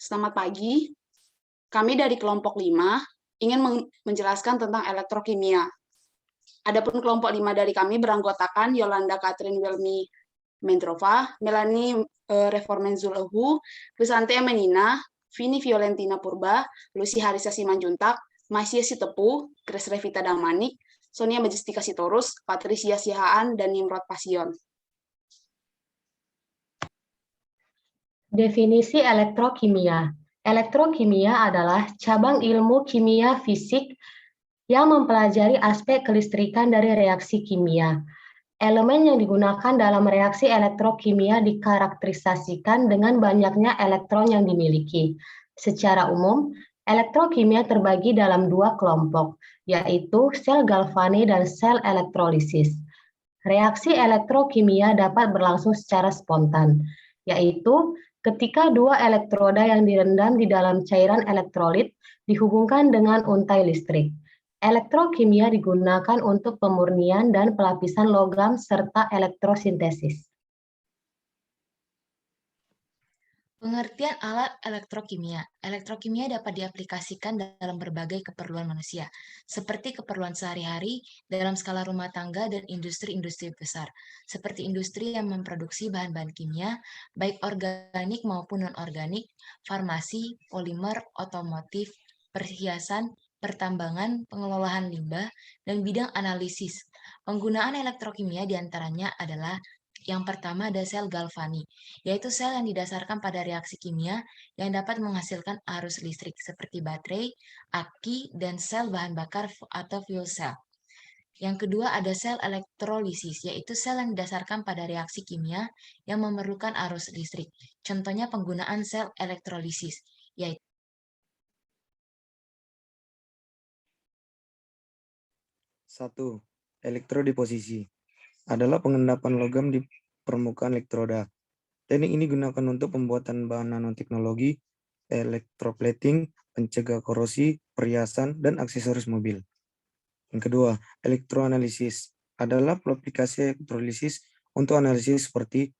Selamat pagi. Kami dari kelompok 5 ingin menjelaskan tentang elektrokimia. Adapun kelompok 5 dari kami beranggotakan Yolanda Catherine Wilmi Mendrova, Melanie Reformenzulhu, Krisante Menina, Vini Violentina Purba, Lucy Harisa Simanjuntak, Masya Sitepu, Grace Revita Damanik, Sonia Majestika Sitorus, Patricia Sihaan, dan Nimrod Pasion. Definisi elektrokimia. Elektrokimia adalah cabang ilmu kimia fisik yang mempelajari aspek kelistrikan dari reaksi kimia. Elemen yang digunakan dalam reaksi elektrokimia dikarakterisasikan dengan banyaknya elektron yang dimiliki. Secara umum, elektrokimia terbagi dalam dua kelompok, yaitu sel galvani dan sel elektrolisis. Reaksi elektrokimia dapat berlangsung secara spontan, yaitu ketika dua elektroda yang direndam di dalam cairan elektrolit dihubungkan dengan untai listrik. Elektrokimia digunakan untuk pemurnian dan pelapisan logam serta elektrosintesis. Pengertian alat elektrokimia. Elektrokimia dapat diaplikasikan dalam berbagai keperluan manusia, seperti keperluan sehari-hari dalam skala rumah tangga dan industri-industri besar, seperti industri yang memproduksi bahan-bahan kimia, baik organik maupun non-organik, farmasi, polimer, otomotif, perhiasan, pertambangan, pengelolaan limbah, dan bidang analisis. Penggunaan elektrokimia diantaranya adalah yang pertama ada sel galvani, yaitu sel yang didasarkan pada reaksi kimia yang dapat menghasilkan arus listrik seperti baterai, aki, dan sel bahan bakar atau fuel cell. Yang kedua ada sel elektrolisis, yaitu sel yang didasarkan pada reaksi kimia yang memerlukan arus listrik. Contohnya penggunaan sel elektrolisis, yaitu 1. Elektrodeposisi adalah pengendapan logam di permukaan elektroda. Teknik ini digunakan untuk pembuatan bahan nanoteknologi, elektroplating, pencegah korosi, perhiasan, dan aksesoris mobil. Yang kedua, elektroanalisis adalah aplikasi elektrolisis untuk analisis seperti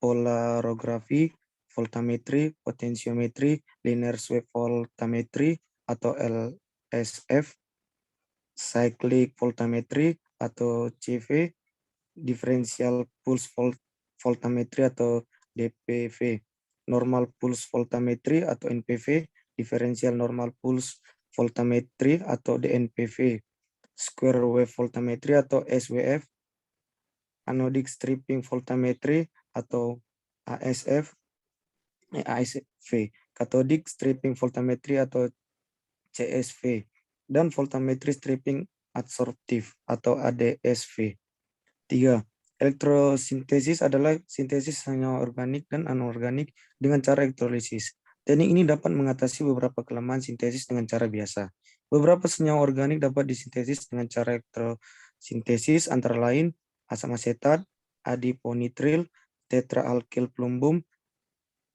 polarografi, voltametri, potensiometri, linear swave voltametri atau LSF, cyclic voltametri atau CV, differential pulse voltametri atau DPV, normal pulse voltametri atau NPV, differential normal pulse voltametri atau DNPV, square wave voltametri atau SWF, anodic stripping voltametri atau ASV, cathodic stripping voltametri atau CSV, dan voltametri stripping adsorptif atau ADSV. 3. Elektrosintesis adalah sintesis senyawa organik dan anorganik dengan cara elektrolisis. Teknik ini dapat mengatasi beberapa kelemahan sintesis dengan cara biasa. Beberapa senyawa organik dapat disintesis dengan cara elektrosintesis antara lain asam asetat, adiponitril, tetraalkyl plumbum,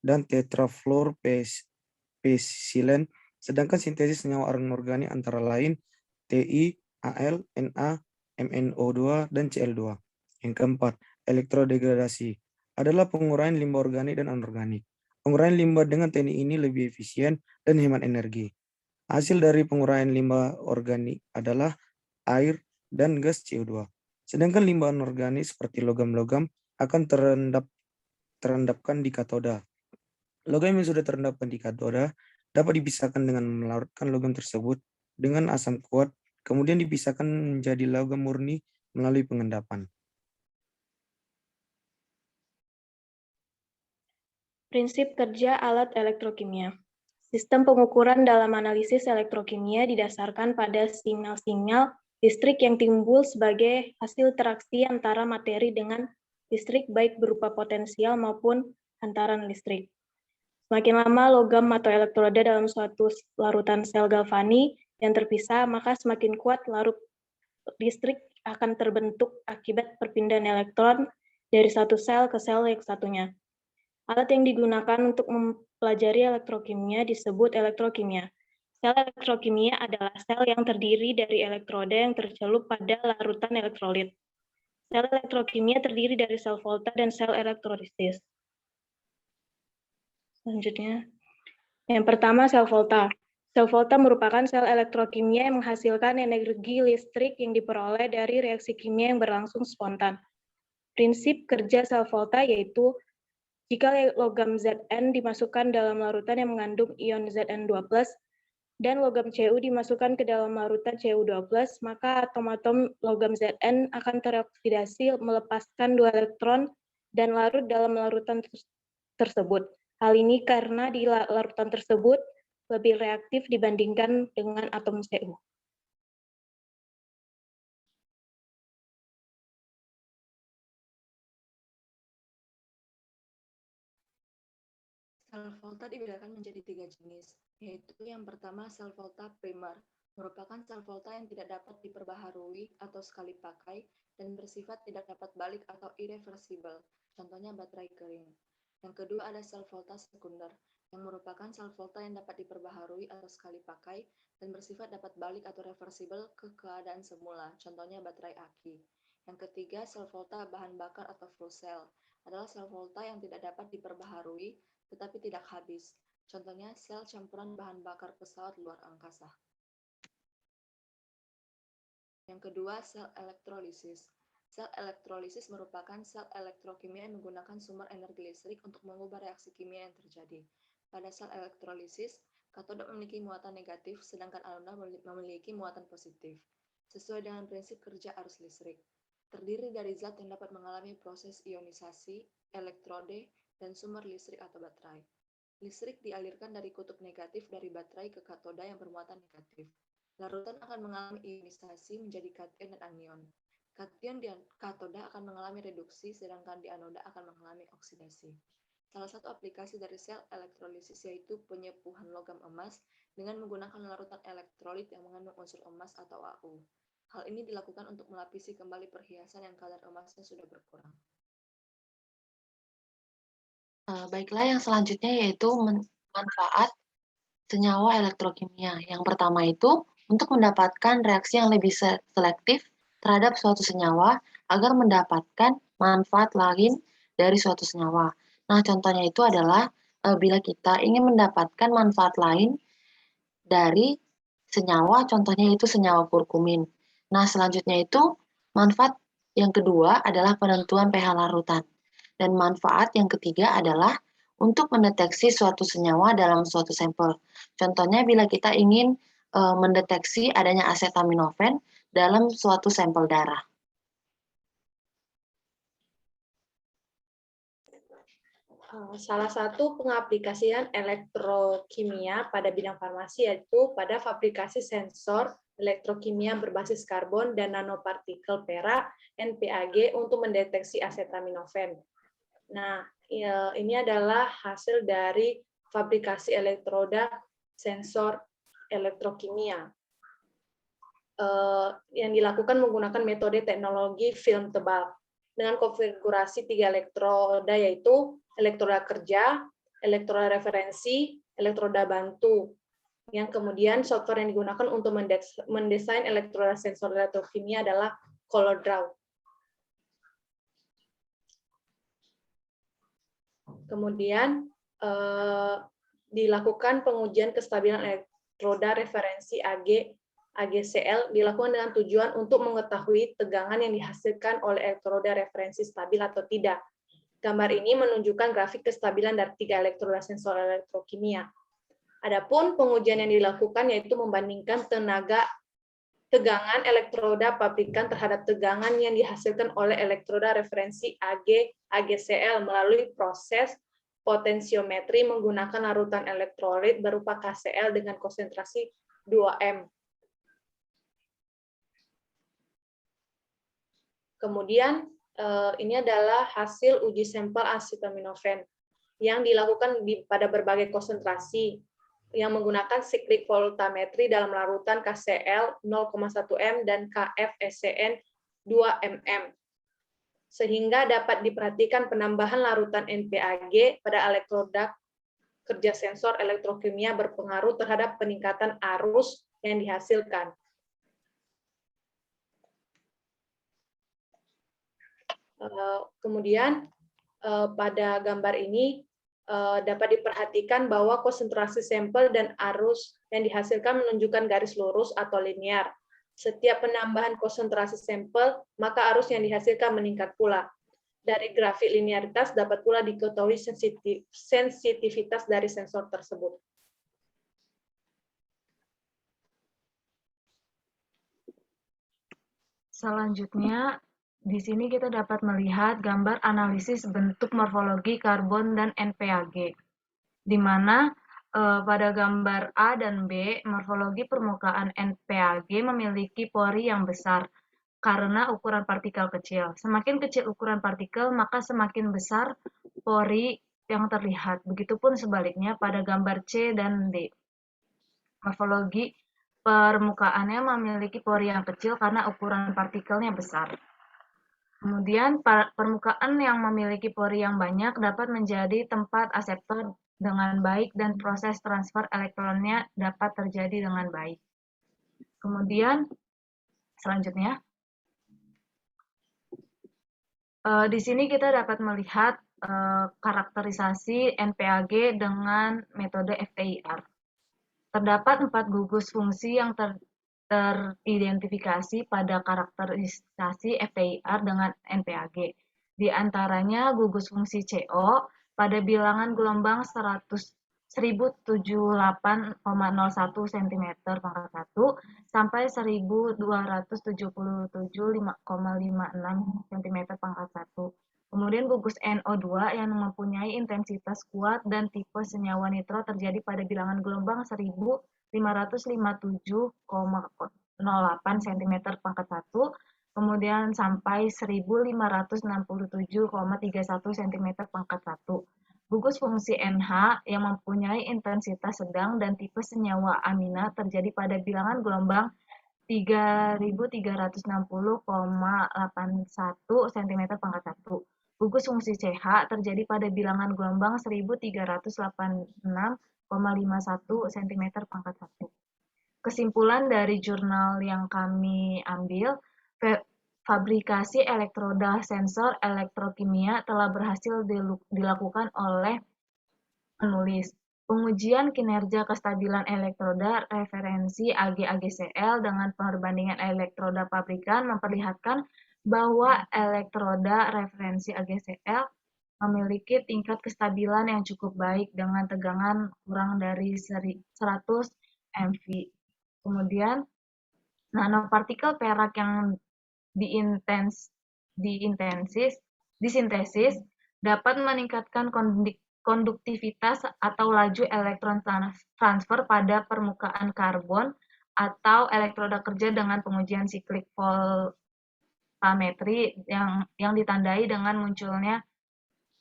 dan tetrafluorpesilen. Sedangkan sintesis senyawa anorganik antara lain Ti, Al, Na, MnO2, dan Cl2. Yang keempat, elektrodegradasi adalah penguraian limbah organik dan anorganik. Penguraian limbah dengan teknik ini lebih efisien dan hemat energi. Hasil dari penguraian limbah organik adalah air dan gas CO2. Sedangkan limbah anorganik seperti logam-logam akan terendapkan di katoda. Logam yang sudah terendapkan di katoda dapat dipisahkan dengan melarutkan logam tersebut dengan asam kuat, kemudian dipisahkan menjadi logam murni melalui pengendapan. Prinsip kerja alat elektrokimia. Sistem pengukuran dalam analisis elektrokimia didasarkan pada sinyal-sinyal listrik yang timbul sebagai hasil interaksi antara materi dengan listrik baik berupa potensial maupun hantaran listrik. Semakin lama logam atau elektroda dalam suatu larutan sel galvani yang terpisah, maka semakin kuat larut listrik akan terbentuk akibat perpindahan elektron dari satu sel ke sel yang satunya. Alat yang digunakan untuk mempelajari elektrokimia disebut elektrokimia. Sel elektrokimia adalah sel yang terdiri dari elektroda yang tercelup pada larutan elektrolit. Sel elektrokimia terdiri dari sel volta dan sel elektrolisis. Selanjutnya, Yang pertama, sel volta. Sel volta merupakan sel elektrokimia yang menghasilkan energi listrik yang diperoleh dari reaksi kimia yang berlangsung spontan. Prinsip kerja sel volta yaitu jika logam Zn dimasukkan dalam larutan yang mengandung ion Zn2+, dan logam Cu dimasukkan ke dalam larutan Cu2+, maka atom-atom logam Zn akan teroksidasi melepaskan 2 elektron dan larut dalam larutan tersebut. Hal ini karena di larutan tersebut lebih reaktif dibandingkan dengan atom Cu. Sel volta dibedakan menjadi 3 jenis, yaitu yang pertama sel volta primer, merupakan sel volta yang tidak dapat diperbaharui atau sekali pakai dan bersifat tidak dapat balik atau irreversible, contohnya baterai kering. Yang kedua ada sel volta sekunder, yang merupakan sel volta yang dapat diperbaharui atau sekali pakai dan bersifat dapat balik atau reversible ke keadaan semula, contohnya baterai aki. Yang ketiga, sel volta bahan bakar atau fuel cell, adalah sel volta yang tidak dapat diperbaharui tetapi tidak habis. Contohnya sel campuran bahan bakar pesawat luar angkasa. Yang kedua, sel elektrolisis. Sel elektrolisis merupakan sel elektrokimia yang menggunakan sumber energi listrik untuk mengubah reaksi kimia yang terjadi. Pada sel elektrolisis, katoda memiliki muatan negatif, sedangkan anoda memiliki muatan positif, sesuai dengan prinsip kerja arus listrik. Terdiri dari zat yang dapat mengalami proses ionisasi, elektrode, dan sumber listrik atau baterai. Listrik dialirkan dari kutub negatif dari baterai ke katoda yang bermuatan negatif. Larutan akan mengalami ionisasi menjadi kation dan anion. Kation di katoda akan mengalami reduksi, sedangkan di anoda akan mengalami oksidasi. Salah satu aplikasi dari sel elektrolisis yaitu penyepuhan logam emas dengan menggunakan larutan elektrolit yang mengandung unsur emas atau Au. Hal ini dilakukan untuk melapisi kembali perhiasan yang kadar emasnya sudah berkurang. Baiklah, yang selanjutnya yaitu manfaat senyawa elektrokimia. Yang pertama itu untuk mendapatkan reaksi yang lebih selektif terhadap suatu senyawa agar mendapatkan manfaat lain dari suatu senyawa. Nah, contohnya itu adalah bila kita ingin mendapatkan manfaat lain dari senyawa, contohnya itu senyawa kurkumin. Nah, selanjutnya itu manfaat yang kedua adalah penentuan pH larutan. Dan manfaat yang ketiga adalah untuk mendeteksi suatu senyawa dalam suatu sampel. Contohnya bila kita ingin mendeteksi adanya acetaminophen dalam suatu sampel darah. Salah satu pengaplikasian elektrokimia pada bidang farmasi yaitu pada fabrikasi sensor elektrokimia berbasis karbon dan nanopartikel perak (NPAG) untuk mendeteksi acetaminophen. Nah, ini adalah hasil dari fabrikasi elektroda sensor elektrokimia yang dilakukan menggunakan metode teknologi film tebal dengan konfigurasi 3 elektroda yaitu elektroda kerja, elektroda referensi, elektroda bantu. Yang kemudian software yang digunakan untuk mendesain elektroda sensor elektrokimia adalah ColorDraw. Kemudian dilakukan pengujian kestabilan elektroda referensi AGCL dilakukan dengan tujuan untuk mengetahui tegangan yang dihasilkan oleh elektroda referensi stabil atau tidak. Gambar ini menunjukkan grafik kestabilan dari 3 elektroda sensor elektrokimia. Adapun pengujian yang dilakukan yaitu membandingkan tegangan elektroda pabrikan terhadap tegangan yang dihasilkan oleh elektroda referensi AGCL melalui proses potensiometri menggunakan larutan elektrolit berupa KCl dengan konsentrasi 2M. Kemudian ini adalah hasil uji sampel acetaminophen yang dilakukan pada berbagai konsentrasi yang menggunakan cyclic voltammetry dalam larutan KCl 0,1 M dan KFSCN 2 mm. Sehingga dapat diperhatikan penambahan larutan NPAG pada elektroda kerja sensor elektrokimia berpengaruh terhadap peningkatan arus yang dihasilkan. Kemudian pada gambar ini dapat diperhatikan bahwa konsentrasi sampel dan arus yang dihasilkan menunjukkan garis lurus atau linear. Setiap penambahan konsentrasi sampel, maka arus yang dihasilkan meningkat pula. Dari grafik linearitas dapat pula diketahui sensitivitas dari sensor tersebut. Selanjutnya, di sini kita dapat melihat gambar analisis bentuk morfologi karbon dan NPAG, di mana pada gambar A dan B, morfologi permukaan NPAG memiliki pori yang besar karena ukuran partikel kecil. Semakin kecil ukuran partikel, maka semakin besar pori yang terlihat. Begitupun sebaliknya pada gambar C dan D. Morfologi permukaannya memiliki pori yang kecil karena ukuran partikelnya besar. Kemudian, permukaan yang memiliki pori yang banyak dapat menjadi tempat aseptor dengan baik dan proses transfer elektronnya dapat terjadi dengan baik. Kemudian, selanjutnya, di sini kita dapat melihat karakterisasi NPAG dengan metode FTIR. Terdapat 4 gugus fungsi yang teridentifikasi pada karakterisasi FTIR dengan NPAG. Di antaranya gugus fungsi CO pada bilangan gelombang 1078,01 cm pangkat 1 sampai 1277,56 cm pangkat 1. Kemudian gugus NO2 yang mempunyai intensitas kuat dan tipe senyawa nitro terjadi pada bilangan gelombang 1557,08 cm pangkat 1, kemudian sampai 1567,31 cm pangkat 1. Gugus fungsi NH yang mempunyai intensitas sedang dan tipe senyawa amina terjadi pada bilangan gelombang 3360,81 cm pangkat 1. Gugus fungsi CH terjadi pada bilangan gelombang 1386,51 cm pangkat 1. Kesimpulan dari jurnal yang kami ambil, fabrikasi elektroda sensor elektrokimia telah berhasil dilakukan oleh penulis. Pengujian kinerja kestabilan elektroda referensi AG/AgCl dengan perbandingan elektroda pabrikan memperlihatkan bahwa elektroda referensi AgCl memiliki tingkat kestabilan yang cukup baik dengan tegangan kurang dari 100 MV. Kemudian, nanopartikel perak yang disintesis dapat meningkatkan konduktivitas atau laju elektron transfer pada permukaan karbon atau elektroda kerja dengan pengujian siklik voltametri yang ditandai dengan munculnya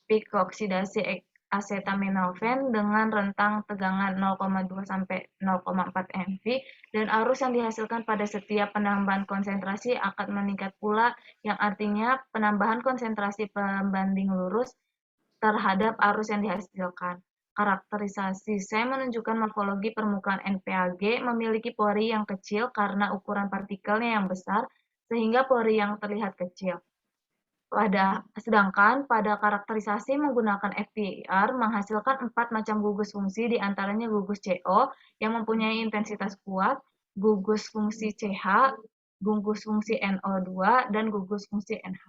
peak oksidasi acetaminophen dengan rentang tegangan 0,2 sampai 0,4 MV dan arus yang dihasilkan pada setiap penambahan konsentrasi akan meningkat pula, yang artinya penambahan konsentrasi pembanding lurus terhadap arus yang dihasilkan. Karakterisasi C menunjukkan morfologi permukaan NPAG memiliki pori yang kecil karena ukuran partikelnya yang besar, sehingga pori yang terlihat kecil. Sedangkan pada karakterisasi menggunakan FTIR menghasilkan 4 macam gugus fungsi, di antaranya gugus CO yang mempunyai intensitas kuat, gugus fungsi CH, gugus fungsi NO2, dan gugus fungsi NH.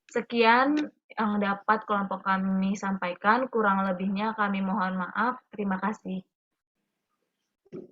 Sekian yang dapat kelompok kami sampaikan, kurang lebihnya kami mohon maaf. Terima kasih.